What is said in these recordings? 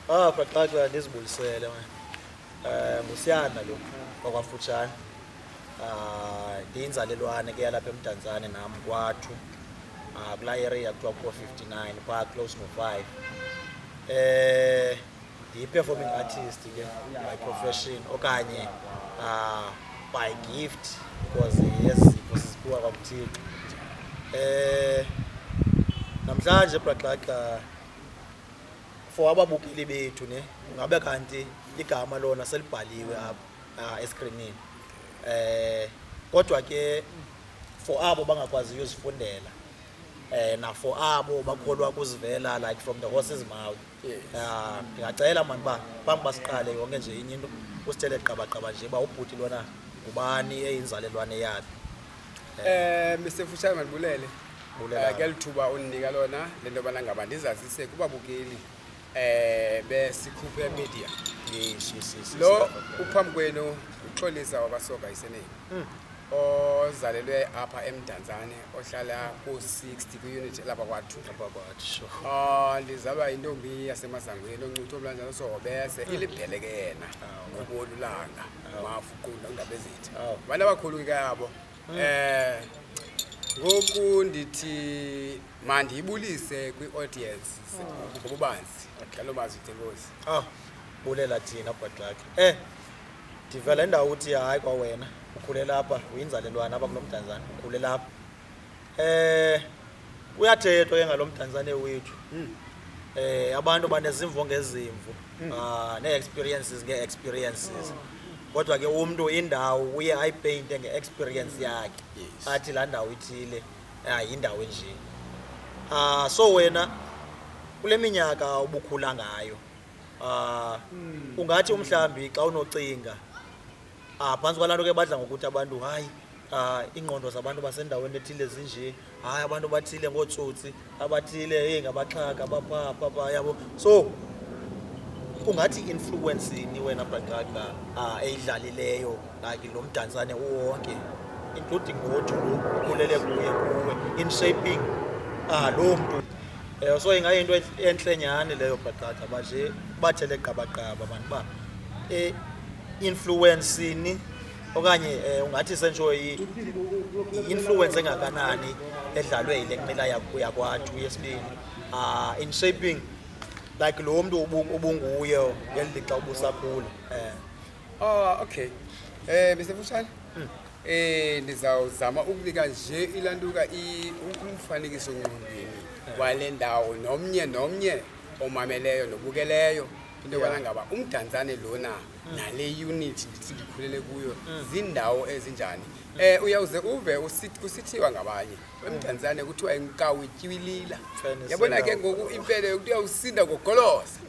Baqaqwa ndizibulisele man. Ngusiyana lo okwafutshane. Ndiyinzalelwane ke yalapha eMdantsane nam kwathu. Kula area kuthiwa kuko 59 phaa close no 5. Ndiyi-performing artist ke by profession okanye by gift because yezipho siziphiwa kwaMthixo. Namhlanje Baqaqwa for ababukeli bethu ne ngabe kanti igama lona selibhaliwe apha escreenini. Kodwa ke for abo bangakwaziyo uzifundela na for abo bakholwa kuzivela like from the horse's mouth. Ngiyacela man ba basiqale yonke nje inye into usithele qabaqaba nje ba ubhuti lona ubani eyinzalelwane yakhe. Mr. Fushane Malibulele. Kuyalithuba uninika lona lento bana ngaba ndizazise kubabukeli besikhuphe media. Yes. Lo uphambi kwenu uXolisa wabasoka iseneni. Ozalelwe apha eMdantsane ohlala ku60 ku-unit lapha kwathu. Sure. Ndizalwa intombi yaseMazangweni oncutho omlanjana sohobese ilibheleke yena ngokolulanga mafuqunda undaba ezithi. Abantu abakhulu ke yabo. Ngoku ndithi mandiyibulise kwi-audience ngobubanzi ngalo mazwi enkosi. Bulela thina Baqaqwa. Ndivela endawo uthi hayi kwa wena ukhulela lapha uyinzalelwane apha kulo Mdantsane ukhulela lapha. Uyathethwa ke ngalo Mdantsane wethu. Abantu banezimvo ngezimvo nee-experiences nge-experiences. Kodwa ke umuntu indawo uye ayipaint nge-experience yakhe. Athi la ndawo ithile yindawo enje. So wena kule minyaka ubukhula ngayo ungathi umhlambi xa unocinga phansi kwalanto ke badla ngokuthi abantu hayi ingqondo zabantu basendaweni ethile zinje, hayi abantu bathile ngootsotsi, abathile ngabaxhaka abapha yabo. So ungathi influence ni wena Baqaqwa eyidlalileyo like lo Mdantsane wonke including ngothi lo ukhulele kuwe in shaping lo muntu. So ingayinto entlenyane leyo Baqaqwa baje bathele qabaqaba abantu ba influence ni okanye ungathi sentsho influence engakanani edlalwe yile kumela yakwathu yesibini in shaping like lo muntu ubunguye ngelixa ubusakhula. Okay. Mr. Fushane. Ndizawuzama ukunika nje ilantuka umfanekiso ngqondweni wale ndawo nomnye omameleyo nobukeleyo into yobana ngaba uMdantsane lona nale unit ndithi ndikhulele kuyo zindawo ezinjani. Uyawuze uve kusithiwa ngabanye eMdantsane kuthiwa inkawu ityiwilila. Yabona ke ngoku impela yokuthi uyawusinda ngogoloza.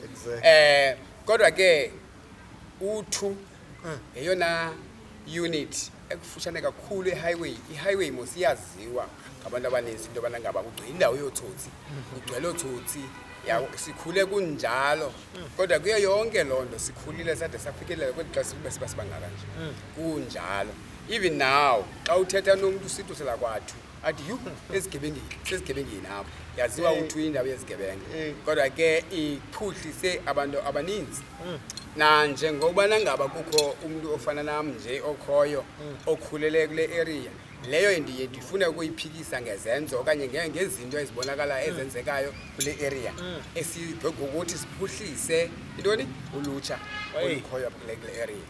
Kodwa ke uthu eyona unit ekufutshane kakhulu i-highway mosiyaziwa ngabantu abaninzi into yobana ngaba kugcwele indawo yotsotsi, kugcwele otsotsi. Sikhule kunjalo kodwa kuyo yonke loo nto sikhulile sade safikelela kweli xesha sibe sibangaka nje kunjalo. Even now xa uthetha nomntu usithi usela kwathu athi sezigebengini apho yaziwa uthi indawo yezigebenge. Kodwa ke iphuhlise abantu abaninzi nanjengobana ngaba kukho umuntu ofana nam nje okhoyo okhulele kule area leyo ndiye ndifuna ukuyiphikisa ngezenzo okanye ngezinto ezibonakala ezenzekayo kule area esigokuthi siphuhlise intoni ulutsha olukhoyo kule area.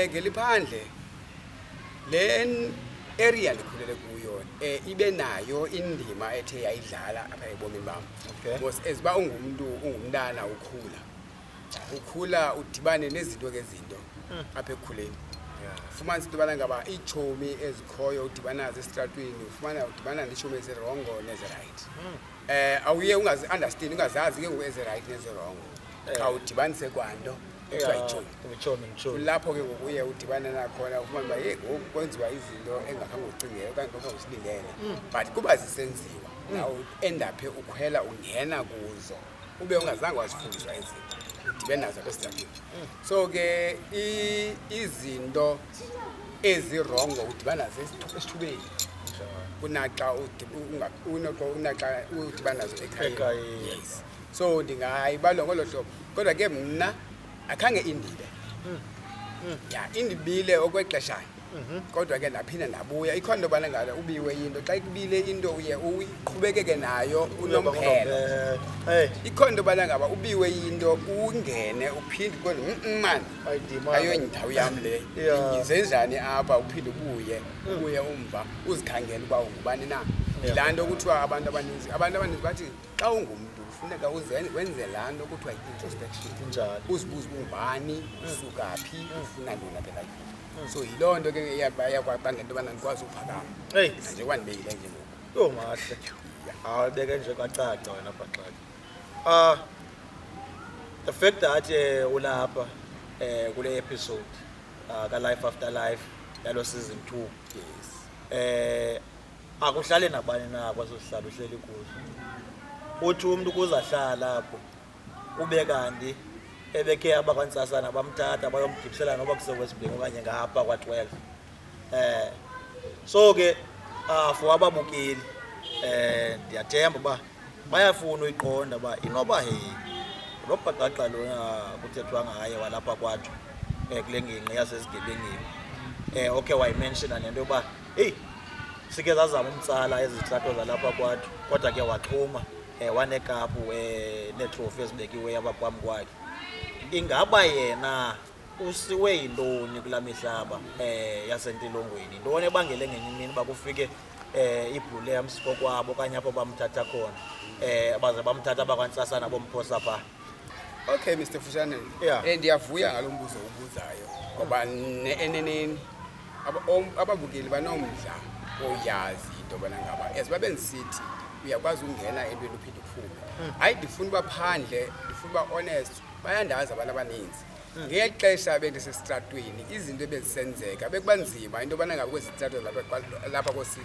Ngeliphandle le area ndikhulele kuyo ibe nayo indima ethe yayidlala apha ebomini bam. Eziba ungumntana ukhula udibane nezinto ngezinto apha ekukhuleni. Fumanisa into yobana ngaba iitshomi ezikhoyo udibana nazo esitratweni udibana neetshomi ezirongo nezirayithi. Awuye ungazi-understand ungazazi ke ngoku ezirayithi nezirongo xa udibanise kwanto ekuthiwa yitshomi. Lapho ke ngoku uye udibane nakhona ufumane uba ngoku kwenziwa izinto engakhange ucingele okanye ngokhange usilindele but kuba zisenziwa naw-endaphe ukhwela ungena kuzo ube ungazange wazifundiswa izinto udibene nazo apha esitratweni. So ke izinto ezirongo udibana nazo esithubeni. kunaxa unaxa udibana nazo ekhaya. Ekhayeni. Yes. So ndingayibalwa ngolo hlobo kodwa ke mna akhange indibe ya indibile okwexeshana kodwa ke naphinda nabuya ikhona into yobana ngalo ubiwe into xa ikubile into uye uqhubekeke nayo unomphelo. Ikhona into yobana ngaba ubiwe into ungene uphinde kodwa mani ayondawo yam le ngizenjani apha uphinde ubuye umva uzikhangela uba ungubani na. Yilaa nto kuthiwa abantu abaninzi bathi xa ungumntu funeka wenze laa nto kuthiwa yi-introspection, uzibuze ungubani, usuka phi, ufuna ntoni apha elifini. So yiloo nto ke iyakwabangela into yobana ndikwazi uphakama nje kwandibeyile nje ngoku. Yho mahle awubeke nje kwacaca wena bhaxaka. The fact that ulapha kule episode ka-Life After Life yalo season 2 Yes. akuhlale nabani na kwaso sihlalo uhleli kuzo uthi umuntu kuzahlala lapho ube kanti ebekhe abakwantsasana bamthatha bayomgibisela noba kusewesibheki okanye ngapha kwa-12 so ke for ababukeli ndiyathemba uba bayafuna uyiqonda uba inoba lo bhaqaqa lona kuthethwa ngaye walapha kwathu kule ngingqi yasezigebengini okay wayimenshina nento yoba heyi sike zazama umtsala ezihlato zalapha kwathu kodwa ke waxhuma wanekapu neetrofi ezibekiweyo abaphambi kwakhe. Ingaba yena usiwe yintoni kula mihlaba yasentilongweni? Intoni ebangele ngenye imini uba kufike iBulliams kokwabo okanye apho bamthatha khona baze bamthatha abakwantsasana bomphosa phaa? Okay Mr. Fushane, ndiyavuya ngalo mbuzo ubuzayo ngoba eneneni ababukeli banomdla oyazi into yobana ngaba as babendisithi uyakwazi ukungena entweni uphinde uphume. Hayi ndifuna uba phandle, ndifuna uba honest, bayandazi abantu abaninzi. Ngeli xesha bendisesitratweni izinto ebezisenzeka bekuba nzima into yobana ngaba kwezi strato lapha ko-60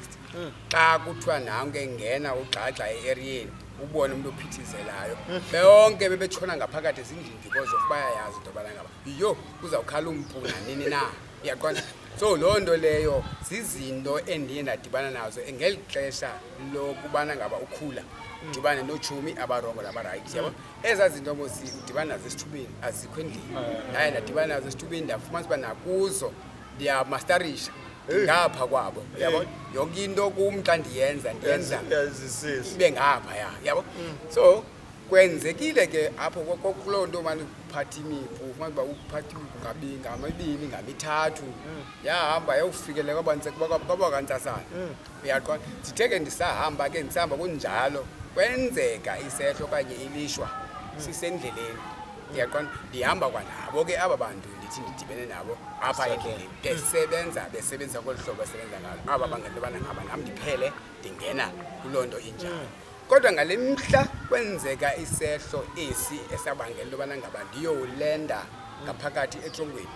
xa kuthiwa nanke ngena ugxagxa e-eriyeni ubone umuntu ophithizelayo bonke bebetshona ngaphakathi ezindlini because of bayayazi into yobana ngaba yho kuzawukhala umpuna nini na, iyaqonda. So loo nto leyo zizinto endiye ndadibana nazo ngeli xesha lokubana ngaba ukhula udibane nootshomi abarongo nabarayithi, yabo. Ezaa zinto udibana nazo esithubeni azikho endlini. Naye ndadibana nazo esithubeni ndafumanisa uba nakuzo ndiyamastarisha ngapha kwabo, yabo. Yonke into kum xa ndiyenza ibe ngapha, yabo. So kwenzekile ke apho kuloo nto mani uphatha imipu ufumana uba uphatha imipu ngamabini ngamithathu yahamba yawufikelela kwabakwantsasana, uyaqonda. Ndithe ke ndisahamba kunjalo kwenzeka isehlo okanye ilishwa sisendleleni, uyaqonda. Ndihamba kwanabo ke aba bantu ndithi ndidibene nabo apha endleleni besebenzisa kolu hlobo esebenza ngalo aba bangento yobana ngaba nam ndiphele ndingena kuloo nto injalo. Kodwa ngale mhla kwenzeka isehlo esi esabangela into yobana ngaba ndiyowulenda ngaphakathi etrongweni,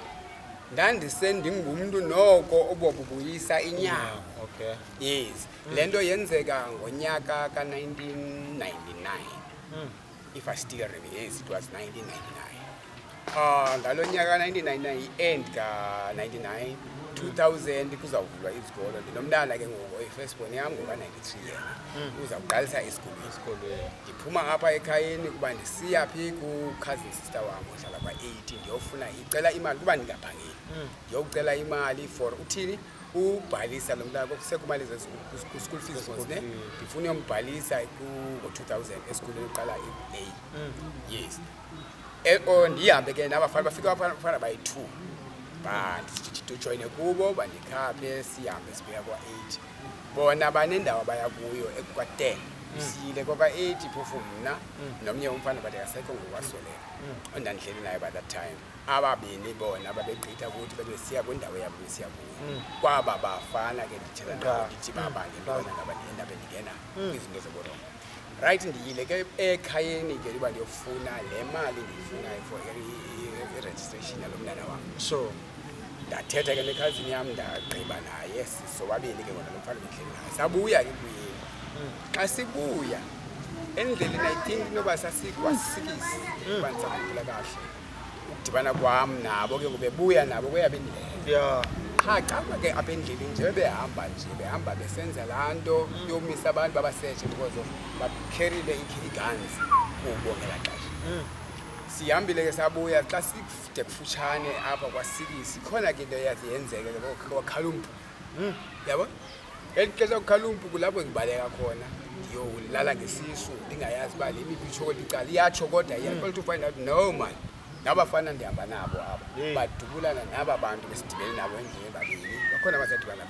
ndandisendingumntu noko obobubuyisa inyawo. Okay. Yes. Le nto yenzeka ngonyaka ka-1999. If I still remember, yes, it was 1999. Ngalo nyaka ka-1999 i-end ka-99 2000 kuzawuvulwa izikolo. Ndinomntana ke ngoku i-firstborn yam ngoka-93 yena uzawuqalisa esikolweni. Ndiphuma apha ekhayeni kuba ndisiya phi ku-cousin sister wam ohlala kwa-80 ndiyofuna icela imali kuba ndingaphangeli. Ndiyocela imali for uthini ubhalisa lo mntana kusekumali ku-school fees ne ndifuna uyombhalisa ngo-2000 esikolweni uqala i-A. Yes. Ndihambe ke nabafana bafika abafana bayi-2 ndijoyine kubo bandikhaphe sihambe sibheka kwa-8 bona banendawo abaya kuyo kwa-10 siyile kwaka-8 phofu mna nomnye umfana but akasekho ngokwasweleka ondandihleli naye by that time. Ababini bona babegqitha ukuthi bebesiya kwindawo yabo besiya kuyo kwaba bafana ke ndithetha nabo ndithi babangela into yobana ngaba ndienda bendingena kwizinto zoburongo. Right, ndiyile ke ekhayeni ke uba ndiyofuna le mali ndiyifunayo for i-registration yalo mntana wam. Sure. Ndathetha ke nekhazini yam ndagqiba naye sobabini ke ngona nomfana behleli naye sabuya ke kuyini. Xa sibuya endleleni I think noba sasikwasikisi bandisakhumbula kahle ukudibana kwam nabo ke ngobebuya nabo kweyabendlela. Cha ke apha endleleni nje behamba besenza laa nto yomisa abantu babasetshe because of bakherile ii-guns kubo ngelaa xesha. Sihambile ke sabuya xa side kufutshane apha kwaSikisi khona ke into eyathi yenzeke ke kwaKhalumpu. Yabo eli xesha kuKhalumpu kulapho ngibaleka khona ndiyolala ngesisu ndingayazi uba le miphi itshokola icala iyatsho kodwa iyaqala to find out no man nabafana ndihamba nabo aba badubulana naba bantu besidibene nabo endlini babini bakhona abazadibana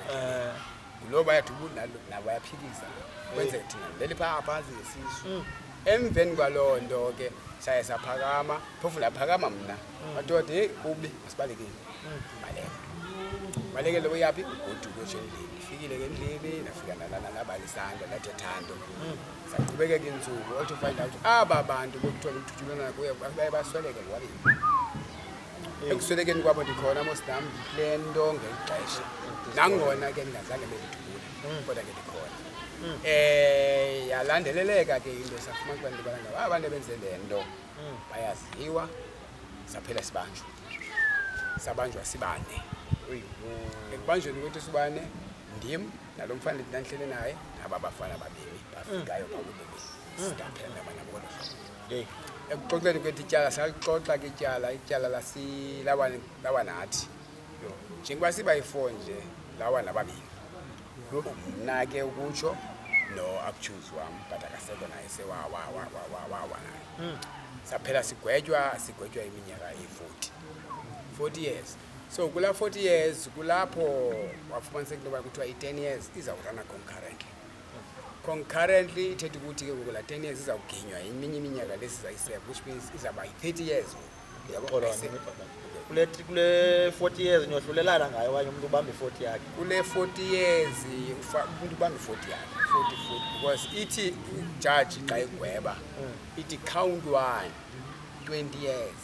ngulo bayadubula nabo bayaphikisa kwenzeka thina leli phaa phantsi ngesisu. Emveni kwaloo nto ke saye saphakama phofu laphakama mna madoda heyi kubi asibalekeni balekele uyaphi goduko endlini ndifikile ke endlini nafika nabalisanda lathethando saqhubekeka insuku all to find out aba bantu bokuthiwa bethuthulana kuye baye basweleke ngwabini. Ekuswelekeni kwabo ndikhona mostam le nto ngexesha nangona ke ndingazange bendithule kodwa ke ndikhona. Yalandeleleka ke into safumana kuba ndibala ngabo abantu abenze le nto bayaziwa saphela sabanjwa sibane. Ekubanjweni kwethu sibane ndim nalo mfana ndinandihlele naye naba bafana babini bafikayo phambi sidaphela nabana ngolo hlobo. Ekuxoxeni kwethu ityala salixoxa ke ityala lawa nathi njengoba siba yi-4 nje lawa nababini mna ke ukutsho no-accuse wam but akasekho naye sewawa naye. Saphela sigwetywa iminyaka eyi-40 years. So kulaa 40 years kulapho wafumaniseka into yoba kuthiwa i-10 years izawurana concurrently ithetha ukuthi ke ngoku laa 10 years izawuginywa eminye iminyaka lesizayiseva which means izawuba yi-30 years. Kule 40 years niyohlulelana ngayo okanye umuntu ubambe 40 yakhe? Kule 40 years umuntu ubambe 40 yakhe 40 because ithi judge xa igweba ithi count 1 20 years.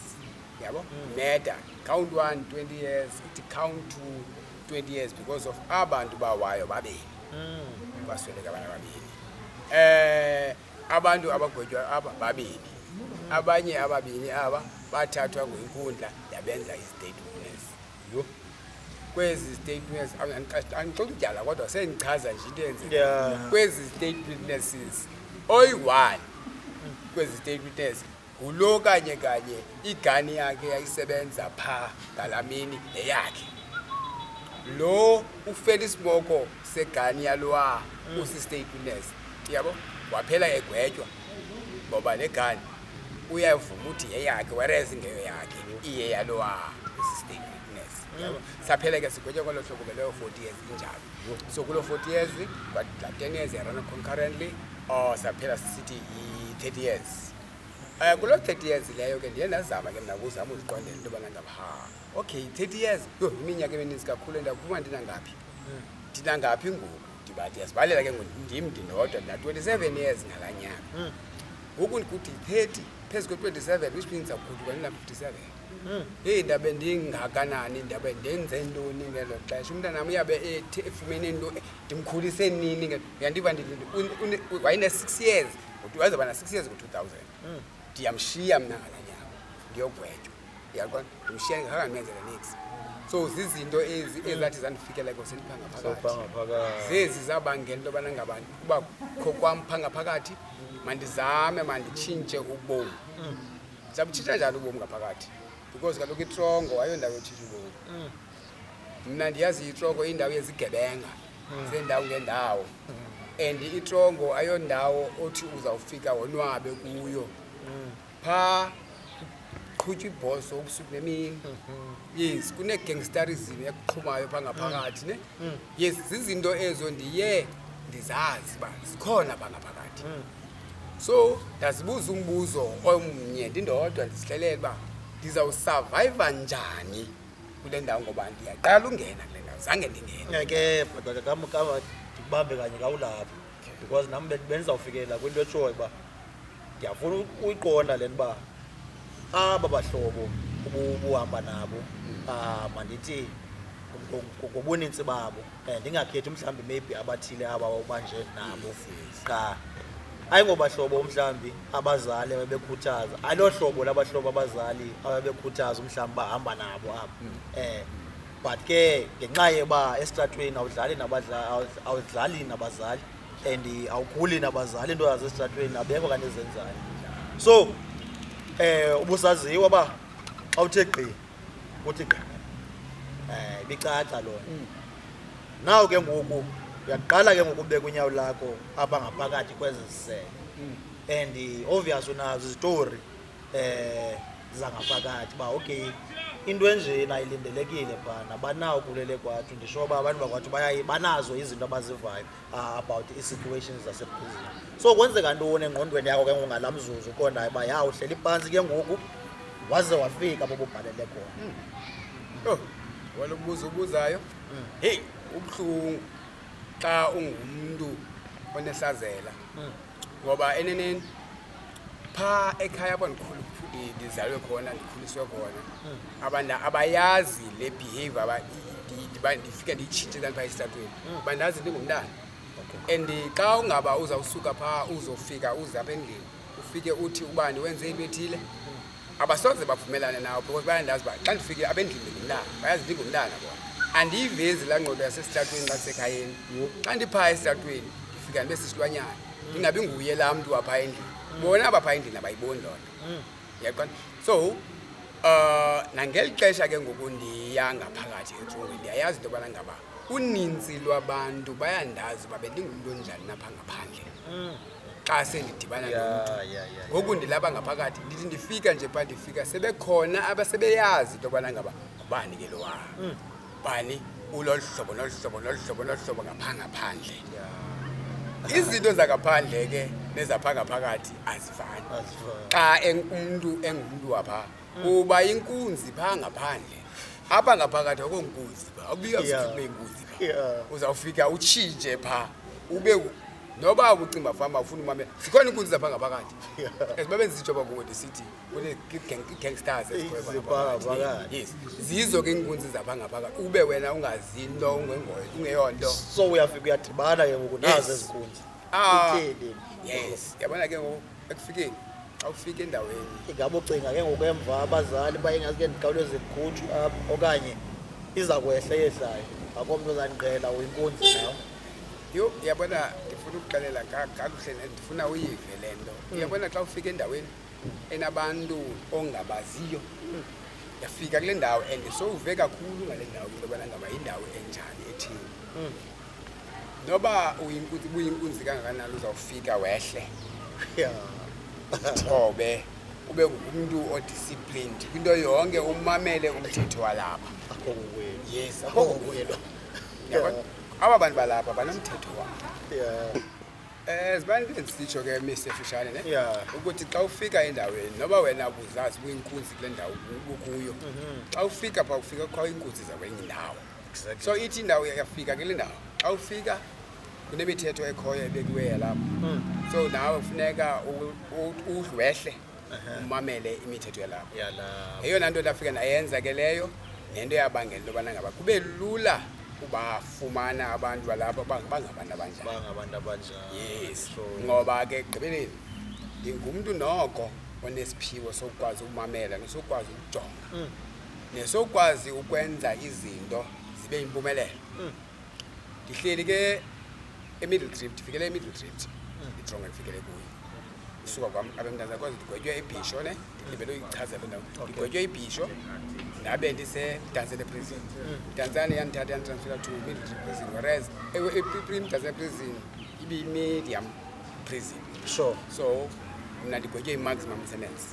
Yabo murder count 1 20 years ithi count 2 20 years because of abantu bawayo babini basweleka abana babini. Abantu abagwetywa aba babini abanye ababini aba bathathwa ngwenkundla yabenza i-state witness. Kwezi state witness angixoxa utyala kodwa sendichaza nje into yenzeka kwezi state witnesses oyi-1 kwezi state witness ngulo kanye igani yakhe yayisebenza phaa ngalamini neyakhe. Lo uFelix Moko segani yalowa usi-state witness yabo waphela egwetywa ngoba le gani uyavuma uthi yeyakhe whereas ingeyo yakhe iye yalowa usi-state witness. Saphela ke sigwetywa kwelo hlobo leyo 40 years injalo. So kulo 40 years but la 10 years yarana concurrently saphela sisithi i-30 years. Kulo 30 years leyo ke ndiye ndazama ke mna ukuzama uziqondela into yobana ngaba okay 30 years iminyaka emininzi kakhulu ndakuphuma ndinangaphi ngoku ndibathi yasibalela ke ndim ndinodwa ndina-27 years ngalaa nyaka. Ngoku ndikuthi 30 phezu kwe-27 which means akuduka ndina-57. Heyi ndabe ndingakanani ndabe ndenze ntoni ngelo xesha umntanam uyabe efumene nto ndimkhulise nini uyandiva wayene-6 years wazaba na-6 years ngo-2000. Ndiyamshiya mna ngalaa nyaka ndiyogwetywa yaqona ndimshiya ndingakangenzela nix. So zizinto ezathi zandifikela sendiphakaphakathi zezi zabangela into yobana ngabantu kuba kho kwam phakathi mandizame manditshintshe ubomi. Zabutshintsha njani ubomi ngaphakathi because kaloku iTrongo ayondawo yotshintsha ubomi. Mna ndiyazi iTrongo indawo yezigebenga zendawo ngendawo and iTrongo ayondawo othi uzawufika wonwabe kuyo phaa qhutywa ibhoso ubusuku nemini. Yes kune-gangsterism ekuqhumayo phaa ngaphakathi ne. Yes zizinto ezo ndiye ndizazi uba zikhona phaa ngaphakathi. So ndazibuza umbuzo omnye ndindodwa ndizihlelela uba ndizawusurviva njani kule ndawo ngoba ndiyaqala ungena kule ndawo zange ndingene. Ke bhuti kama ndikubambe kanye kawulapha because nam bendizawufikelela kwinto etshoyo uba ndiyafuna uyiqonda le nto uba aba bahlobo ubuhamba nabo mandithi ngobunintsi babo ndingakhethi mhlawumbi maybe abathile aba ubanje nabo qha ayingobahlobo mhlawumbi abazali abebekhuthaza alo hlobo labahlobo abazali abebekhuthaza mhlawumbi bahamba nabo apha but ke ngenxa yoba esitratweni awudlali nabazali and awukhuli nabazali into zasesitratweni abekho kanti ezenzayo. So ubusaziwa uba xa uthe gqi uthi gqi ibicaca loo naw ke ngoku uyaqala ke ngoku ubeka unyawo lakho apha ngaphakathi kwezi zisele and obvious unazo izitori zangaphakathi ba okay into enjena ilindelekile phana banawo kulele kwathu ndisho uba abantu bakwathu banazo izinto abazivayo about i-situations zaseprison. So kwenzeka ntoni engqondweni yakho ke ngala mzuzu uqondayo uba ya uhleli phantsi ke ngoku waze wafika bobubhalele khona? Walo ubuzayo hey ubuhlungu xa ungumuntu onesazela ngoba eneneni pha ekhaya abandikhulu ndizalwe khona ndikhuliswe khona abantu abayazi le behavior ndifike ndiyitshintshe kanti phaa esitratweni bandazi ndingumntana and xa ungaba uzawusuka phaa uzofika uze apha endlini ufike uthi ubani wenze into ethile abasoze bavumelane nawo because bayandazi uba xa ndifike apha endlini ndingumntana bayazi ndingumntana bona andiyivezi laa ngqondo yasesitratweni nasekhayeni xa ndiphaa esitratweni ndifika ndibe sisilwanyana ndingabi nguye laa mntu waphaa endlini bona abaphaa endlini abayiboni loo nto yaqona. So nangeli xesha ke ngoku ndiya ngaphakathi etrongweni ndiyayazi into yobana ngaba uninzi lwabantu bayandazi uba bendingumntu onjani napha ngaphandle xa sendidibana nomntu ngoku ndilapha ngaphakathi ndithi ndifika nje phaa ndifika sebekhona abasebeyazi into yobana ngaba ngubani ke lo bani ulolu hlobo nolu hlobo nolu hlobo nolu hlobo ngaphaa ngaphandle. Izinto zakaphandle ke nezapha ngaphakathi azifani xa umntu engumntu wapha kuba inkunzi phaa ngaphandle apha ngaphakathi akho nkunzi phaa awubika ube inkunzi phaa uzawufika utshintshe phaa ube noba ubucimba fama ufuna umamela zikhona inkunzi zapha ngaphakathi esibabenzitshoba kuwo ndisithi gangsters yes zizo ke inkunzi zapha ngaphakathi ube wena ungazinto ungeyonto. So uyafika uyadibana ke ngoku nazo ezinkunzi yes yabona ke ngoku ekufikeni xa ufika endaweni ingabe ucinga ke ngoku emva abazali bayengazi ke ndikhawuleze zikhuthu apha okanye iza kwehla yehlayo akho mntu ozandiqhela uyinkunzi nawe? Yho yabona ndifuna ukuxelela kakuhle ndifuna uyive le nto. Uyabona xa ufika endaweni enabantu ongabaziyo yafika kule ndawo and sowuve kakhulu ngale ndawo into yobana ngaba yindawo enjani ethini noba uyinkunzi kangakanani uzawufika wehle thobe ube ngumntu odisciplined kwinto yonke umamele umthetho walapha. Yes aba bantu balapha banomthetho wabo. Zibantu endisitsho ke misefishane ukuthi xa ufika endaweni noba wena ubuzazi buyinkunzi kule ndawo ukuyo xa ufika phaa ufika kwa inkunzi zakwenye indawo. So ithi indawo yafika kule ndawo xa ufika kunemithetho ekhoyo ebekiweyo lapho so nawe kufuneka udwehle umamele imithetho yalapho. Eyona nto ndafika ndayenza ke leyo nento yabangela into yobana ngaba kube lula ubafumana abantu balapha bangabantu abanjani. Yes ngoba ke gqibeleni ndingumntu noko onesiphiwo sokukwazi umamela nesokwazi ukujonga nesokwazi ukwenza izinto zibe yimpumelelo. Ndihleli ke eMiddle Trip ndifikele eMiddle Trip iTronga ndifikele kuyo usuka kwam abemntana zakwazi ndigwetywe eBhisho ndilibele uyichazela ndawo ndigwetywe eBhisho ndabe ndise-Mdantsane prison. Mdantsane yandithatha yanditransfera to Middle Trip prison whereas Mdantsane prison ibi-medium prison. Sure. So mna ndigwetywe i-maximum sentence.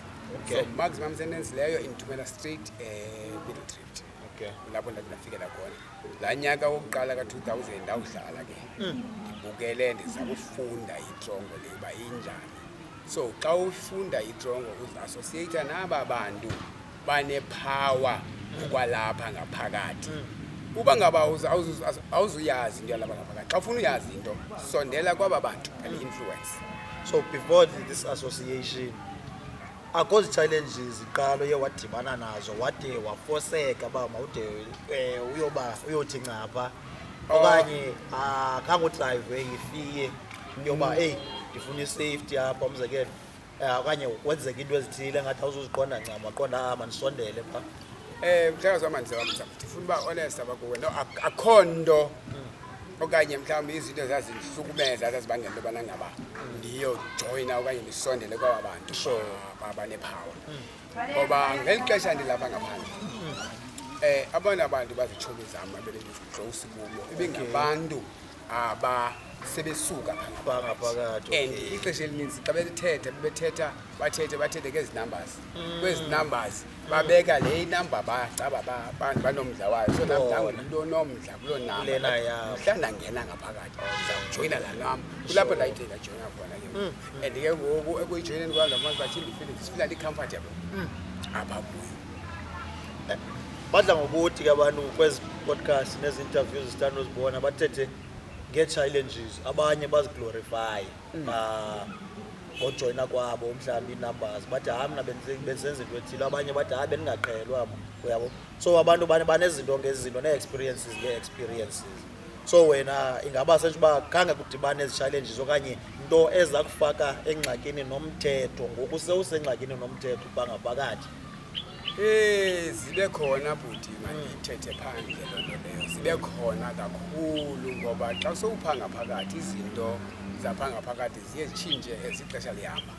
So maximum sentence leyo indithumela straight Middle Trip. Lapho ndafikela khona laa nyaka wokuqala ka-2000 ndawudlala ke ndibukele ndizama ufunda itrongo le uba injani. So xa ufunda itrongo uziassociata naba bantu banepower ukwalapha ngaphakathi. Uba ngaba awuzuyazi into yalapha ngaphakathi xa ufuna uyazi into sondela kwaba bantu bane-influence. So before this association akho zi-challenges iqalo ye wadibana nazo wade wafoseka uba mawude uyothi ncapha okanye khange udrayive ifiye yoba eyi ndifuna i-safety apha umzekelo okanye kwenzeka into ezithile ngathi awuzuziqonda ncam waqonda mandisondele phaa? mhlawumbe samanzi wami ndifuna uba honest abakuwe no akhondo okanye mhlawumbe izinto zazisukumeza zazibangela into yobana ngaba ndiyojoyina okanye ndisondele kwaba bantu abanepower ngoba ngeli xesha ndilapha ngaphandle abona abantu bazitshomi zam abebendiclose kubo ibingabantu sebesuka ngaphakathi and ixesha elininzi xa bethetha bathethe ngezi numbers kwezi numbers babeka le number bacaba banomdla wayo so namntu onomdla kuloo number mhla ndangena ngaphakathi ndizawujoyina laa nam kulapho ndayithe ndajoyina khona ke and ke ngoku ekuyijoyineni kwam ndafumanisa uba ndifila ndi-comfortable apha kuyo. badla ngokuthi ke abantu kwezi podcast nezi interviews zithanda uzibona bathethe ngee-challenges abanye baziglorify ngojoyina kwabo mhlawumbi ii-numbers bathi hayi mna benzenza into ethile abanye bathi hayi bendingaqhelwa uyabo so abantu banezinto ngezinto nee-experiences ngee-experiences so wena ingaba sentsho uba khange kudibane ezi challenges okanye nto eza kufaka engxakini nomthetho ngoku sewusengxakini nomthetho ubangaphakathi zibe khona bhuti mandithethe phandle loo nto leyo zibe khona kakhulu ngoba xa sowupha ngaphakathi izinto zapha ngaphakathi ziye zitshintshe ezixesha lihamba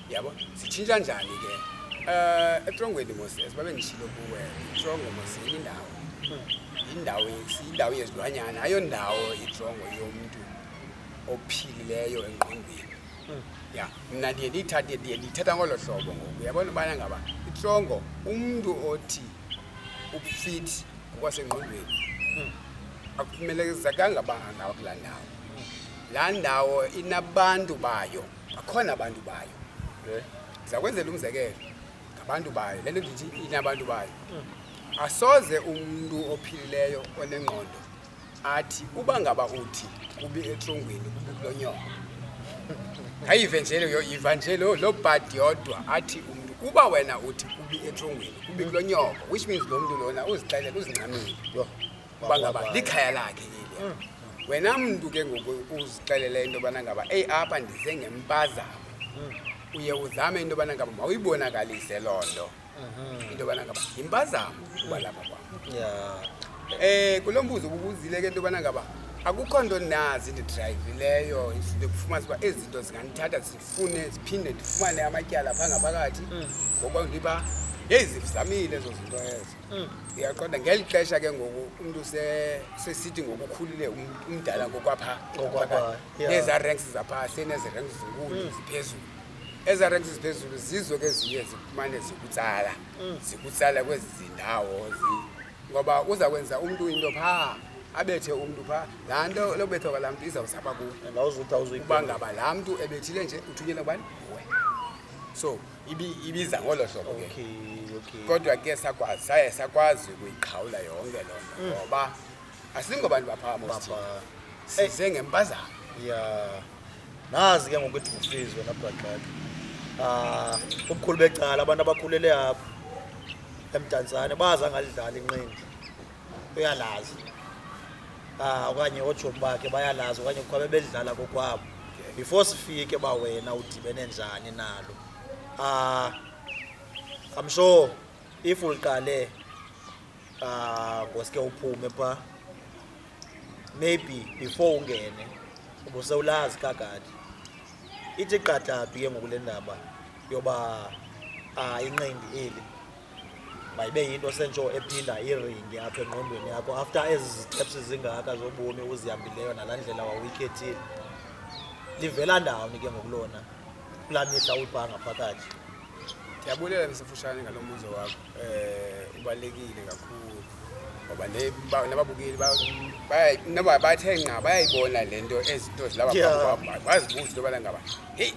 yabo zitshintsha njani ke etrongweni moses babe ndishilo kuwe itrongo mos indawo yezilwanyana ayondawo itrongo yomntu ophilileyo engqondweni ya mna ndiye ndiyithetha ngolo hlobo ngoku uyabona ubana ngaba itrongo umntu othi ufit ngokwasengqondweni akumelezekanga bangangaba kulaa ndawo laa ndawo inabantu bayo bakhona abantu bayo ndiza kwenzela umzekelo ngabantu bayo le nto ndithi inabantu bayo asoze umntu ophilileyo onengqondo athi uba ngaba uthi kubi etrongweni kubi kulonyoko ayive nje lo bhadi yodwa athi umntu uba wena uthi kubi etrongweni kubi kulonyoko which means lo mntu lona uzixelela uzincamile uba ngaba likhaya lakhe leliya wena mntu ke ngoku uzixelele into yobana ngaba apha ndize ngempazamo uye uzame into yobana ngaba mawuyibonakalise loo nto into yobana ngaba yimpazamo uba lapha kwam kulo mbuzo ubuzile ke into yobana ngaba akukho nto nazi ndidrayivileyo izinto kufumanisa uba ezi zinto zingandithatha ziphinde ndifumane amatyala phaa ngaphakathi ngoba ndiba yeyi zizamile ezo zinto ezo uyaqonda ngeli xesha ke ngoku umntu sesithi ngokukhulile umdala ngokwapha neza ranks zapha senezi ranks zinkulu ziphezulu eza ranks ziphezulu zizo ke ziye zikumane zikutsala kwezi zindawo ngoba uza kwenza umntu into phaa abethe umntu phaa laa nto lobethwa kwalaa mntu izawusapha kuba ngaba laa mntu ebethile nje uthunyelwa ubani nguwe so ibiza ngolo hlobo ke kodwa ke saye sakwazi ukuyiqhawula yonke loo nto ngoba asingobantu baphaa size ngempazamo nazi ke ngokwethufizwe nabhaqaqi ubukhulu becala abantu abakhulele apha emdantsane baza ngalidlala inqindi uyalazi okanye ootshomi bakhe bayalazi okanye kwabe bedlala kokwabo before sifike ba wena udibene njani nalo I'm sure if uliqale ngoske uphume pha maybe before ungene ubusewulazi kakade ithi qataphi ke ngokule ndaba yoba inqindi eli mayibe yinto sentsho ephinda iringi apha engqondweni yakho after ezi steps zingaka zobomi uzihambileyo nalaa ndlela wawuyikhethile livela ndawoni ke ngokulona kulaa mihla uliphaa ngaphakathi. Ndiyabulela msefushane ngalo mbuzo wakho ubalekile kakhulu ngoba nababukeli bathe nqa bayayibona le nto ezinto zilaba bazibuza into yobana ngaba heyi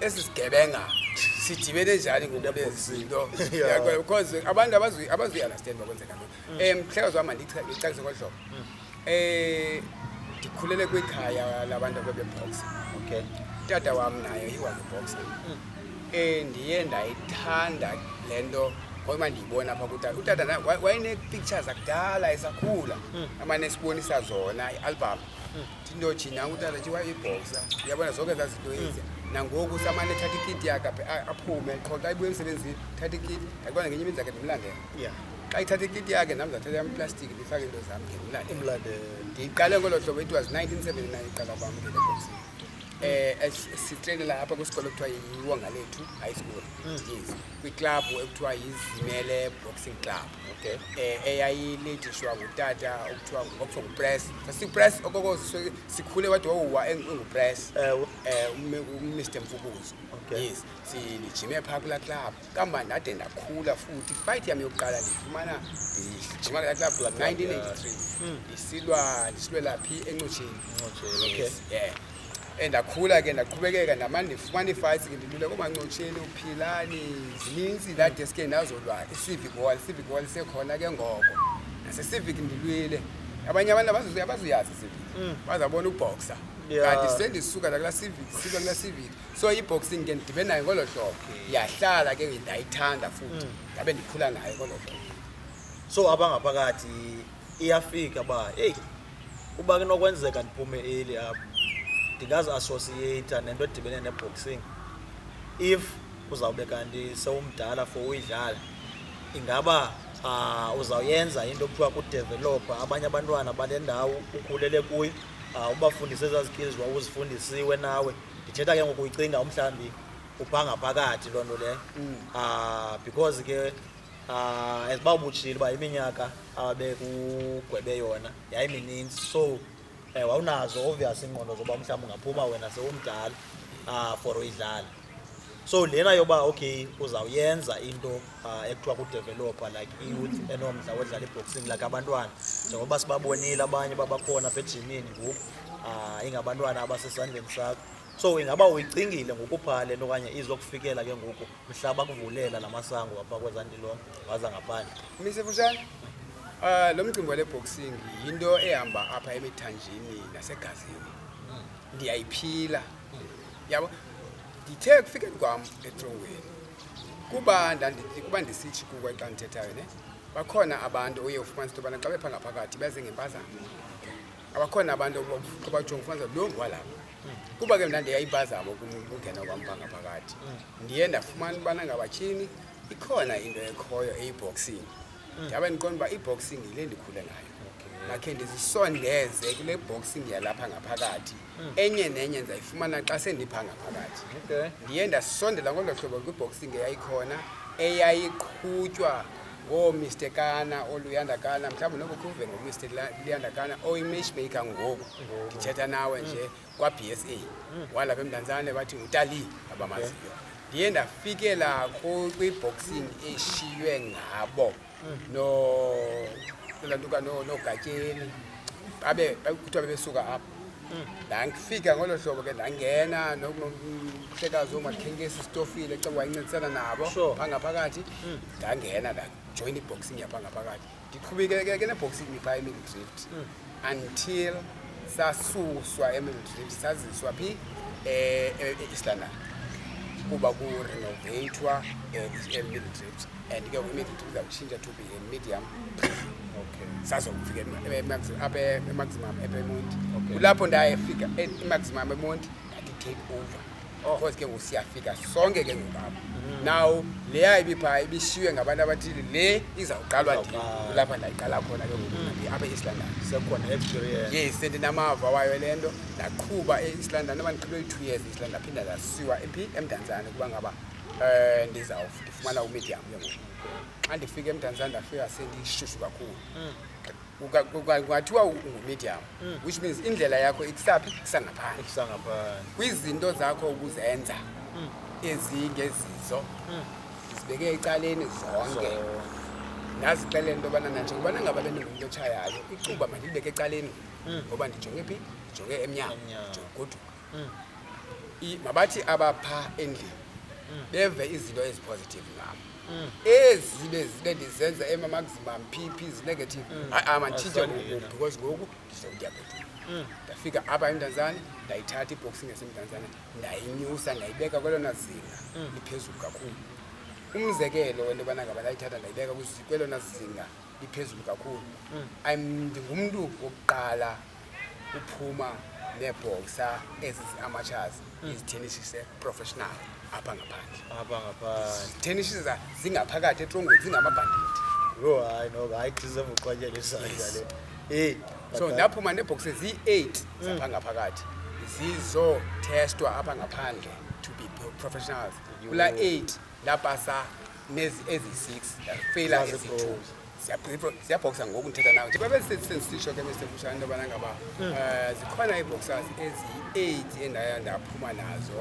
esi sigebenga sidibene njani ngokulezinto because abantu abazuyi-understand bakwenzeka nto mhlekazi wam ndicakise ngolu hlobo ndikhulele kwikhaya labantu abebeboxa okay utata wam naye he was a boxer ndiye ndayithanda le nto ngoba ndiyibona apha kutata utata wayene-pictures akudala esakhula amane esibonisa zona i-album tindojina utata nje wayibhoxa uyabona zonke ezaa zinto ezi nangoku samane ethatha ikiti yakhe aphume qho xa ibuye emsebenzini thatha ikiti ndakubona ngenye imini zakhe ndimlandela xa ithatha ikiti yakhe nam zathatha amaplastiki ndifake into zam ngendimlandela ndiyiqale ngolo hlobo it was 1979 iqala kwam ngele boxing sitreyinela apha kwisikolo ekuthiwa yiWongalethu High School yes kwiklab ekuthiwa yizimele boxing club eyayilethishwa ngutata okuthiwa ngupress sasipress okoko sikhule wade wawuwa engupress uMr Mfukuzu yes silijime phaa kulaa club kambe ndade ndakhula futhi fight yami yokuqala ndifumana ndijima kulaa club 1983 ndisilwela phi eNxutsheni ndakhula ke ndaqhubekeka namanje ndifumana iifights ke ndilule koomaNxutsheni uPhilani zininzi laa deske ndazolwa i-civic wall sekhona ke ngoko nase-civic ndilwile abanye abantu abazuyazi i-civic bazabona ukuboxa kanti sendisuka kulaa civic so i-boxing ke ndidibe nayo ngolo hlobo yahlala ke ndayithanda futhi ndabe ndikhula nayo ngolo hlobo. So abangaphakathi iyafika ba hey uba kunokwenzeka ndiphume eli apha ndingazi-associate nento edibene neboxing if uzawube kanti sewumdala for uyidlala ingaba uzawuyenza into ekuthiwa kudevelopa abanye abantwana bale ndawo ukhulele kuyo ubafundise ezaa skills wawuzifundisiwe nawe ndithetha ke ngoku uyicinga umhlambi uphangaphakathi loo nto leyo because ke eziba ubutshile uba iminyaka abekugwebe yona yayimininzi so wawunazo obvious ingqondo zoba mhlawumbi ungaphuma wena sewumdala for uyidlala so lena yoba okay uzawuyenza into ekuthiwa kudevelopa like i-youth enomdla wodlala i-boxing like abantwana njengoba sibabonile abanye babakhona apha ejimini ngoku ingabantwana abasesandleni sakho so ingaba uyicingile ngokuphaa le nto okanye izokufikela ke ngoku mhlaba kuvulela la masango apha kwezandilongo waza ngaphandle misefutshane lo mcimbi wale boxing yinto ehamba apha emithanjeni nasegazini ndiyayiphila yabo ndithe kufikeni kwam etrongweni kuba ndisithi kuwe xa ndithethayo ne bakhona abantu oye ufumanisa into yobana xa bepha ngaphakathi beze ngempazamo abakhona abantu bajonga ufumanisa lo ngwalapha kuba ke mna ndiyayimpazamo kungena kwam pha ngaphakathi ndiye ndafumana ubana ngabatyhini ikhona into ekhoyo eyi-boxing ndabe ndiqonda uba i-boxing yile ndikhule ngayo makhe ndizisondeze kule boxing yalapha ngaphakathi enye nenye ndizayifumana xa sendipha ngaphakathi ndiye ndasondela ngolo hlobo kwi-boxing eyayikhona eyayiqhutywa ngooMr Kana oluyandakana mhlawumbi nokukhuve ngoMr Luyandakana oyi-matchmaker ngoku ndithetha nawe nje kwa-BSA walapha eMdantsane bathi ngutali abamaziyo ndiye ndafikela kwi-boxing eshiywe ngabo noGatyeni kuthiwa bebesuka apha ndafika ngolo hlobo ke ndangena nomhlekazi omakhenkesi sitofile xa wayincedisana nabo phaa ngaphakathi ndangena ndajoyina i-boxing yaphaa ngaphakathi ndiqhubekeke ke neboxing phaa eMiddle Drift until sasuswa eMiddle Drift saziswa phi e-East London kuba kurenovatwa eMiddle Drift and ke iMiddle Drift zawutshintsha to be a medium sazokufika apha eMaximum ePemonti kulapho ndayefika eMaximum eMonti ndathi take over because ke ngusiyafika sonke ke ngapha now leya ibipha ibishiywe ngabantu abathile le izawuqalwa kulapha ndayiqala khona ke ngoku apha eEast London sekhona experience yes sendinamava wayo le nto ndaqhuba eEast London noba ndiqhube 2 years eEast London ndaphinda ndasiwa eMdantsane kuba ngaba ndifumana umedium ke ngoku xa ndifika eMdantsane ndafika sendishushu kakhulu kungathiwa ungumedium which means indlela yakho ikusaphi kusangaphandle kwizinto zakho ukuzenza ezingezizo zibeke ecaleni zonke ndazixelela into yobana nanjengobana ngaba bendingumuntu otshayayo icuba mandilibeke ecaleni ngoba ndijonge phi ndijonge emnyango ndijonge goduka mabathi abapha endlini beve izinto ezipositive ngam zibe ndizenza ema-maximum pp negative manditshintshe ngoku because ngoku ndizawutya goduka ndafika apha eMdantsane ndayithatha i-boxing yaseMdantsane ndayinyusa ndayibeka kwelona zinga liphezulu kakhulu umzekelo wento yobana ngaba ndayithatha ndayibeka kwelona zinga liphezulu kakhulu ndingumntu wokuqala uphuma neebhoxa ezi-amateurs izithenisi professional apha ngaphandle izithenisi zingaphakathi etrongweni zingamabhandithi hayi deserve uqwatyela isandla le so ndaphuma neebhoxes zi-8 zapha ngaphakathi zizotestwa apha ngaphandle to be professionals kula 8 lapasa ezi-6 feyila ezi-2 siyabhoxa ngoku ndithetha nawe njengoba sisitsho ke besefutshane into yobana ngaba zikhona ii-boxers ezi-8 endaya ndaphuma nazo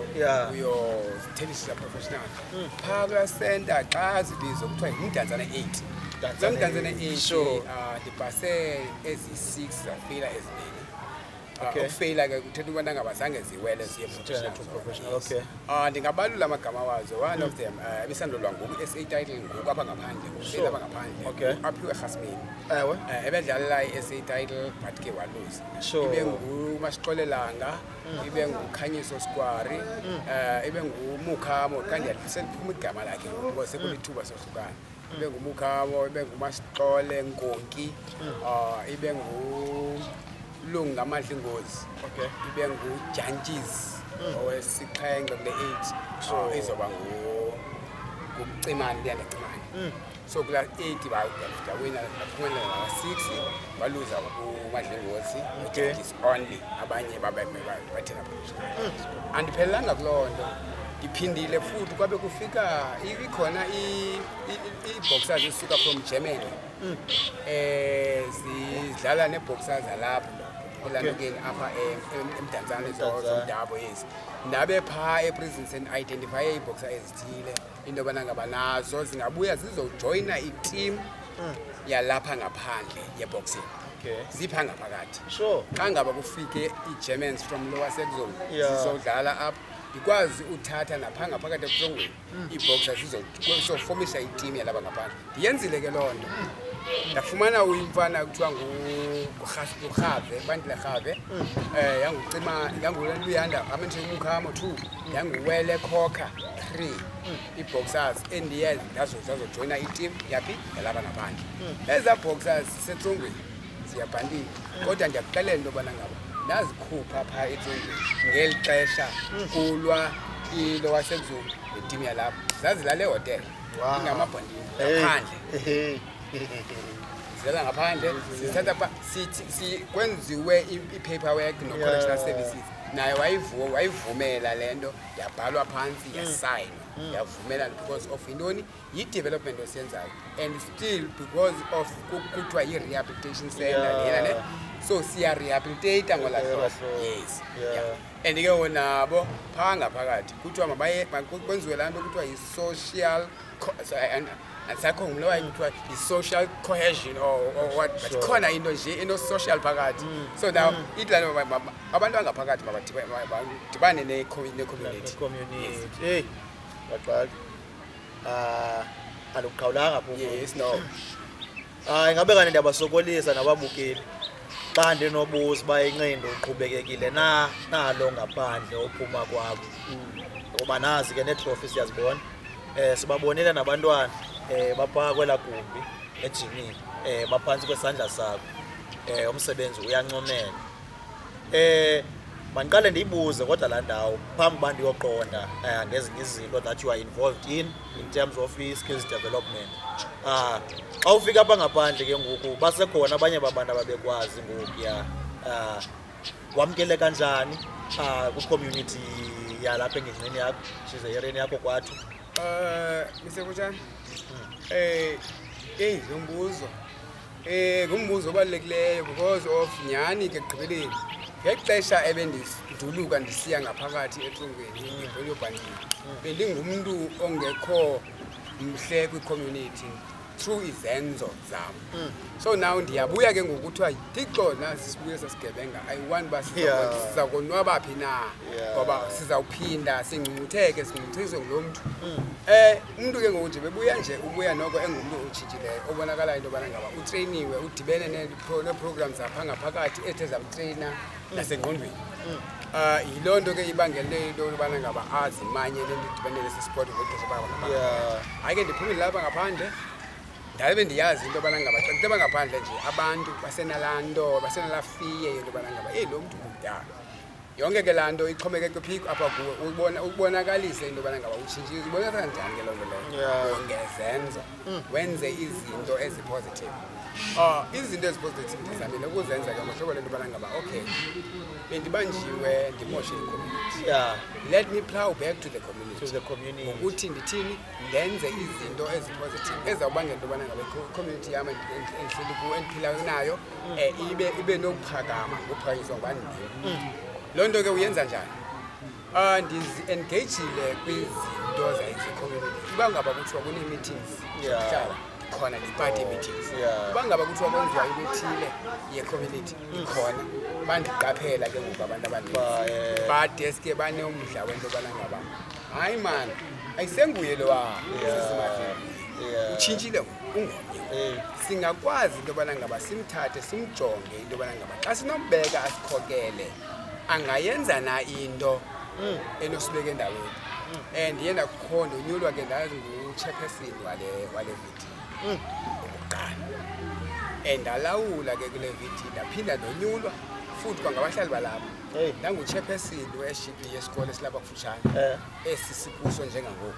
kuyo zithenisi za-professional phaa kulaa center xa zibizwa kuthiwa yimdantsane 8 loo mdantsane 8 ndipase ezi-6 zafeyila ezibini ukufeyila ke kuthetha ukubana ngaba zange ziwele ziye-professional ndingabalula amagama wazo one of them ebisandolwa ngoku i-SA title ngoku apha ngaphandle ngufeyila apha ngaphandle aphiwe erhasmeni ebedlalela i-SA title but ke waluza ibe ngumasiqolelanga ibe ngukhanyiso squari ibe ngumukhamo kanti seliphuma igama lakhe ngoku sekulithuba sohlukana ibe ngumukhamo ibe ngumasiqole nkonki ibe lungu ngamadla ingozi ibe ngujantshisi owesixhenxe kule 8 izoba ngucimane liyandicimane so kula 8 bawina baphumelela ngama-6 baluza kumadla ingozi ujantshisi only abanye bathena andiphelelanga kuloo nto ndiphindile futhi kwabe kufika ikhona ii-boxers ezisuka from Germany zidlala nee-boxers zalapho elandukeni apha emdantsane zomdabo ezi ndabe phaa eprison identifye ii-boxer ezithile into yobana ngaba nazo zingabuya zizojoyina iteam yalapha ngaphandle yeboxing zipha ngaphakathi xa ngaba kufike ii-Germans from lower section zizodlala apha ndikwazi uthatha napha ngaphakathi ebutrongweni iibhoxa zizofomisha iteam yalapha ngaphandle ndiyenzile ke loo nto ndafumana uyimfana kuthiwa ngurhave bandile rhave yanguluyanda amenje umukhamo 2 yanguwele khokha 3 ii-boxers endiye zazojoyina iteam yaphi yalapha ngaphandle ezaa boxers zisetrongweni ziyabhandile kodwa ndiyakuxelela into yobana ngaba ndazikhupha phaa etrongweni ngeli xesha kulwa ilowa section iteam yalapha zazilale ehotele ingamabhandile ngaphandle zela ngaphandle sithatha pha kwenziwe i-paperwork no-correctional services naye wayivumela le nto yabhalwa phantsi yasayinwa yavumela because of intoni yi-development osiyenzayo and still because of kuthiwa yi-rehabilitation center lena so siyarehabilitate ngolaa yes and ke nabo phaa ngaphakathi kuthiwa kwenziwe laa nto kuthiwa yi-social andisakho ngumlewayo kuthiwa yi-social cohesion or what but khona into nje eno-social phakathi so now ithi laa nto abantu abangaphakathi badibane ne-community heyi baxaki alukuqhawulanga pho yes no hayi ngabe kanti ndiyabasokolisa nababukeli xa ndinobuza uba inqindi uqhubekekile nalo ngaphandle ophuma kwabo ngoba nazi ke neetrofi siyazibona sibabonile nabantwana baphaa kwelaa gumbi ejimini baphantsi kwesandla sakho umsebenzi uyancomela mandiqale ndiyibuze kodwa laa ndawo phambi uba ndiyoqonda ngezinye izinto that you are involved in terms of skills development xa ufika apha ngaphandle ke ngoku basekhona abanye babantu ababekwazi ngoku wamkeleka njani kwicommunity yalapha engingqini yakho size-ereni yakho kwathu Misekutshane lo mbuzo ngumbuzo obalulekileyo because of nyhani ke ekugqibeleni ngexesha ebendiduluka ndisiya ngaphakathi etrongweni ngeyobhandile bendingumntu ongekho mhle kwicommunity through izenzo zam so now ndiyabuya ke ngokuthiwa thixo nasi sibuye sasigebenga ayi-want uba siza konwaba phi na ngoba sizawuphinda singcungutheke singcunguthiswe ngulo mntu umntu ke ngoku nje ubuya noko engumntu otshintshileyo obonakalayo into yobana ngaba utreyiniwe udibene nee-programs apha ngaphakathi ethe zamtreyina nasengqondweni. Yiloo nto ke ibangele into yobana ngaba azimanye lendidibane lesi-sport ngexesha Yeah. hayi ke ndiphumile lapha ngaphandle ndabe ndiyazi into yobana ngaba xa nditeba ngaphandle nje abantu basenalaa nto basenalaa fiye into yobana ngaba lo mntu ngumdala. Yonke ke laa nto ixhomekeke phiko apha kuwe ubonakalise into yobana ngaba utshintshile ibonakala njani ke loo nto leyo. Yeah. Wongezenzo wenze izinto ezipositive. Izinto ezipositive ndizamile ukuzenza ke ngohlobo lento yobana ngaba okay bendibanjiwe ndimoshe i-community. Yeah. Let me plow back to the community. To the community. Ngokuthi ndithini ndenze izinto ezipositive ezawubangela into yobana ngaba i-community yam endihleli kuyo endiphilayo nayo ibe nokuphakama ngokuphakanyiswa ngubani ndim. Loo nto ke uyenza njani? Ndizi-engagile kwizinto ze-community. Uba ngaba kuthiwa kunee-meetings zokuhlala khona ndi-party meetings. Uba ngaba kuthiwa kwenziwa into ethile ye-community ikhona bandiqaphela ke ngoku abantu abaninzi badeske banomdla wento yobana ngaba hayi mani ayisenguye lowa utshintshile ungomnye. Singakwazi into yobana ngaba simthathe simjonge into yobana ngaba xa sinombeka asikhokele angayenza na into enosibeka endaweni. Ndiye ndakukho ndonyulwa ke ndazi nguchairperson wale VT okokuqala. Ndalawula ke kule VT ndaphinda ndonyulwa futhi kwangabahlali balapha. Ndanguchairperson we-SGB yesikole esilapha kufutshane esi sikuso njengangoku.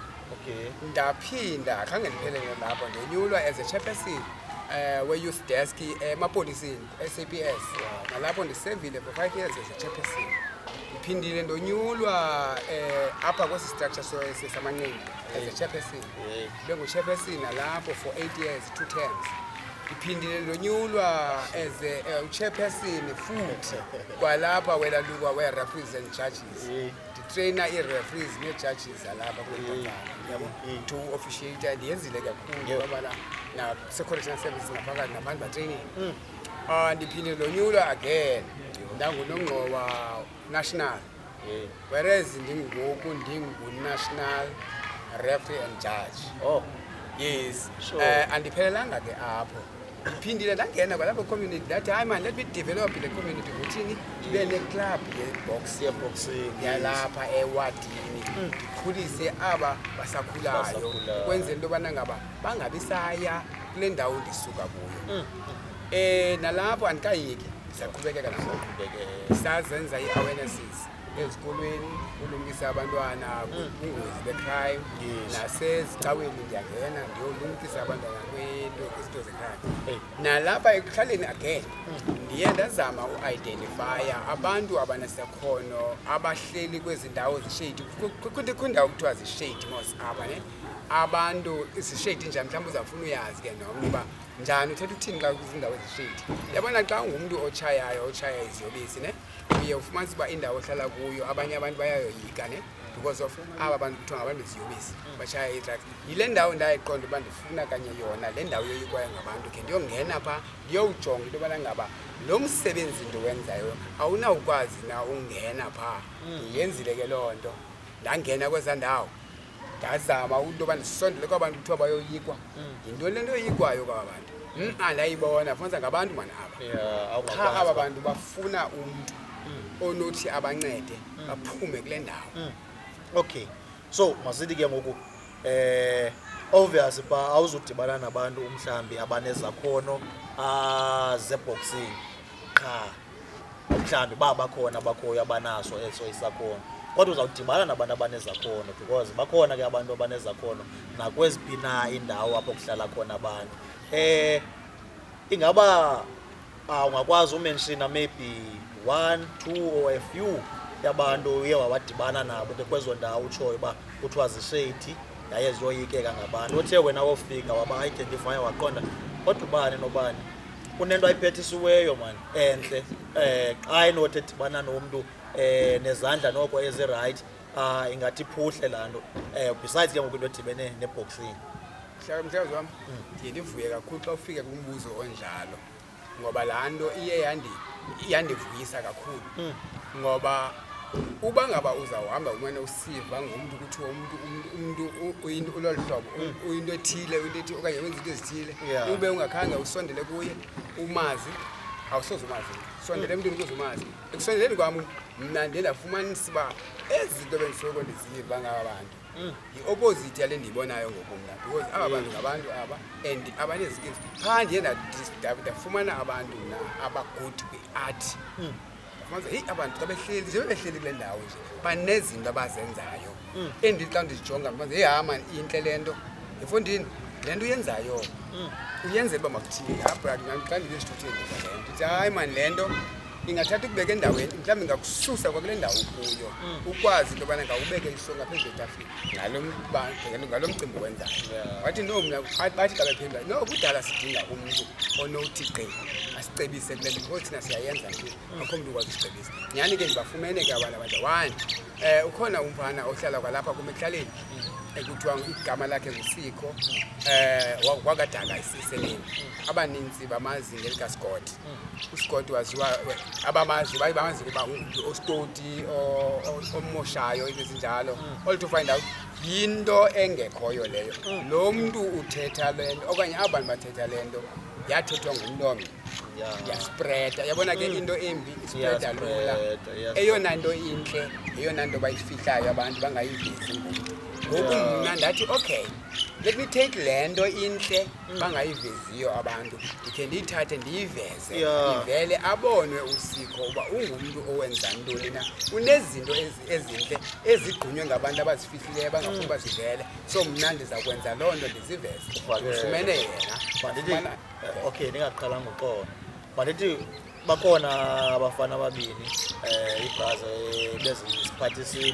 Ndaphinda khange ndiphelele lapho ndonyulwa as a chairperson we-youth desk emapoliseni SAPS. Nalapho ndisevile for 5 years as a chairperson. Ndiphindile ndonyulwa apha kwesi structure samanqindi as a chairperson. Bengu-chairperson nalapho for 8 years 2 terms. Ndiphindile ndonyulwa as a chairperson futhi kwalapha welalukwa we-referees and judges. Nditraina ii-referees nee-judges alapha yabo to officiate. Ndiyenzile kakhulu ngoba nase-correctional services ngaphakathi nabantu batraining. Ndiphindile ndonyulwa again ndangunongqowa national, whereas ndingoku ndingu-national referee and judge. Yes. Andiphelelanga ke apho. Ndiphindile ndangena kwalapho community ndathi hayi man let me develop the community ngothini ibe ne-club ye-boxing yalapha ewadini ndikhulise aba basakhulayo ukwenzela into yobana ngaba bangabisaya kule ndawo ndisuka kuyo. Nalapho andikayeki siyaqhubekeka sazenza ii-awarenesses ezikolweni ulumkisa abantwana kungozi be-crime nasezicaweni ndiyangena ndiyolumkisa abantwana kwizinto ze-crime. Nalapha ekuhlaleni again ndiye ndazama u-identifya abantu abanesakhono abahleli kwezi ndawo zishade kwindawo kuthiwa zishade mos apha abantu zishade njani mhlawumbi uzawufuna uyazi ke nomnye uba njani uthetha uthini xa kwizindawo ezishade. Yabona xa ungumntu otshaya iziyobisi uye ufumanisa uba indawo ohlala kuyo abanye abantu bayayoyika because of aba bantu kuthiwa ngabantu beziyobisi bashaya ii-drugs. Yile ndawo ndayiqonda uba ndifuna kanye yona le ndawo yoyikwayo ngabantu khe ndiyongena phaa ndiyowujonga into yobana ngaba lo msebenzi ndiwenzayo awunawukwazi na ungena phaa. Ndiyenzile ke loo nto ndangena kwezaa ndawo ndazama into yoba ndisondele kwabantu kuthiwa bayoyikwa. Yinto le nto yoyikwayo kwaba bantu andayibona fumanisa ngabantu mani aba qha aba bantu bafuna umntu onothi abancede baphume kule ndawo. Okay, so masithi ke ngoku obviously ba awuzudibana nabantu umhlambi abanezakhono ze-boxing qha mhlambi bakhona bakhoyo abanaso eso isakhono, kodwa uzawudibana nabantu abanezakhono because bakhona ke abantu abanezakhono nakweziphi na indawo apho kuhlala khona abantu. Ingaba ungakwazi umenshina maybe 1, 2 or a few yabantu uye wawadibana nabo kwezo ndawo utshoyo uba kuthiwa zishade yaye ziyoyikeka ngabantu othe wena wofika waba-identifya waqonda kodwa ubani nobani unento ayiphethisiweyo mani entle xa inothi edibana nomntu nezandla noko ezirayithi ingathi phuhle laa nto besides ke ngoku into edibene neboxing. Mhlawumbi wam ndiye ndivuye kakhulu xa ufike kumbuzo onjalo ngoba laa nto iye yandivuyisa kakhulu ngoba uba ngaba uzawuhamba umane usiva ngumntu kuthiwa umntu ulolu hlobo uyinto ethile okanye wenza into ezithile ube ungakhange usondele kuye umazi awusoze umazi. usondele emntwini ukuze umazi ekusondeleni kwami mna ndiye ndafumanisa uba ezi zinto bendisoloko ndiziva ngaba bantu yi-opposite yale ndiyibonayo ngoku mna because aba bantu ngabantu aba and abanezikills phaa ndiye ndafumana abantu mna abagood kwi-art fumanisa heyi abantu xa behleli nje bebehleli kule ndawo nje banezinto abazenzayo endithi xa ndizijonga ndifumanisa heyi haa mani intle le nto efondini le nto uyenzayo uyenzela uba makuthini apha xa ndibe esithutheni ndiza le nto ndithi hayi mani le nto ingathatha ukubeka endaweni mhlawumbi ngakususa kwakule ndawo ukuyo ukwazi into yobana ngawubeke isonka phezu kwetafile ngalo mcimbi wenzayo wathi no mna bathi xa bephendula no kudala sidinga umntu onothi gqi asicebise kule nto because thina siyayenza nje akho mntu ukwazi usicebisa nyhani ke ndibafumene ke abantu abanje one ukhona umfana ohlala kwalapha kum ekuhlaleni ekuthiwa igama lakhe nguSikho wakadaka isiseleni abaninzi bamazi ngelikaScott uScott waziwa abamazi bamazi kuba ungumntu ostoti omoshayo into ezinjalo all to find out yinto engekhoyo leyo lo mntu uthetha le nto okanye abantu bathetha le nto yathethwa ngumlomo yaspreda yabona ke into embi ispreda lula eyona nto intle eyona nto bayifihlayo abantu bangayivezi ngoku mna ndathi okay let me take le nto intle bangayiveziyo abantu ndikhe ndiyithathe ndiyiveze ivele abonwe uSikho uba ungumntu owenza ntoni na unezinto ezintle ezigqunywe ngabantu abazifihlileyo abangafuni bazivele so mna ndiza kwenza loo nto ndiziveze ufumene yena okay ndingaqala ngoqona bandithi bakhona abafana ababini ibhaza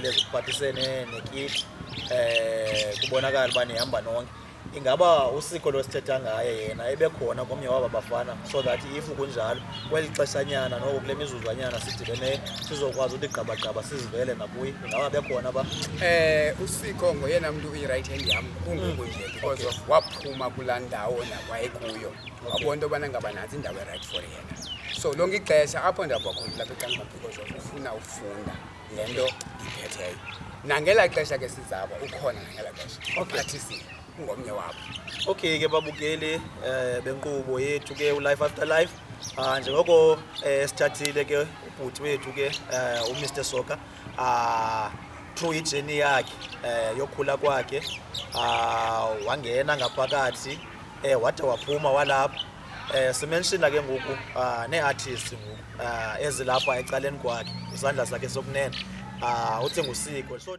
beziphathisene nekiti kubonakala uba nihamba nonke ingaba uSikho lo sithetha ngaye yena ebekhona komnye waba bafana so that if kunjalo kweli xeshanyana noko kule mizuzwanyana sidibene sizokwazi ukuthi gqabagqaba sizivele nakuye ingaba bekhona ba uSikho ngoyena mntu uyi-right hand yam kungoku nje because of waphuma kulaa ndawo nakwayekuyo wabona into yobana ngaba nantsi indawo e-right for yena so lonke ixesha apho ndihamba khona lapha ecan'ba because of ufuna ufunda le nto ndiphetheyo nangela xesha ke sizaba ukhona nangela xesha athi ungomnye wabo okay ke babukeli benkqubo yethu ke uLife After Life njengoko sithathile ke ubhuti wethu ke uMr Soga through ijourney yakhe yokhula kwakhe wangena ngaphakathi wade waphuma walapha simenshina ke ngoku nee-artists ngoku ezilapha ecaleni kwakhe isandla sakhe sokunene uthi nguSikho so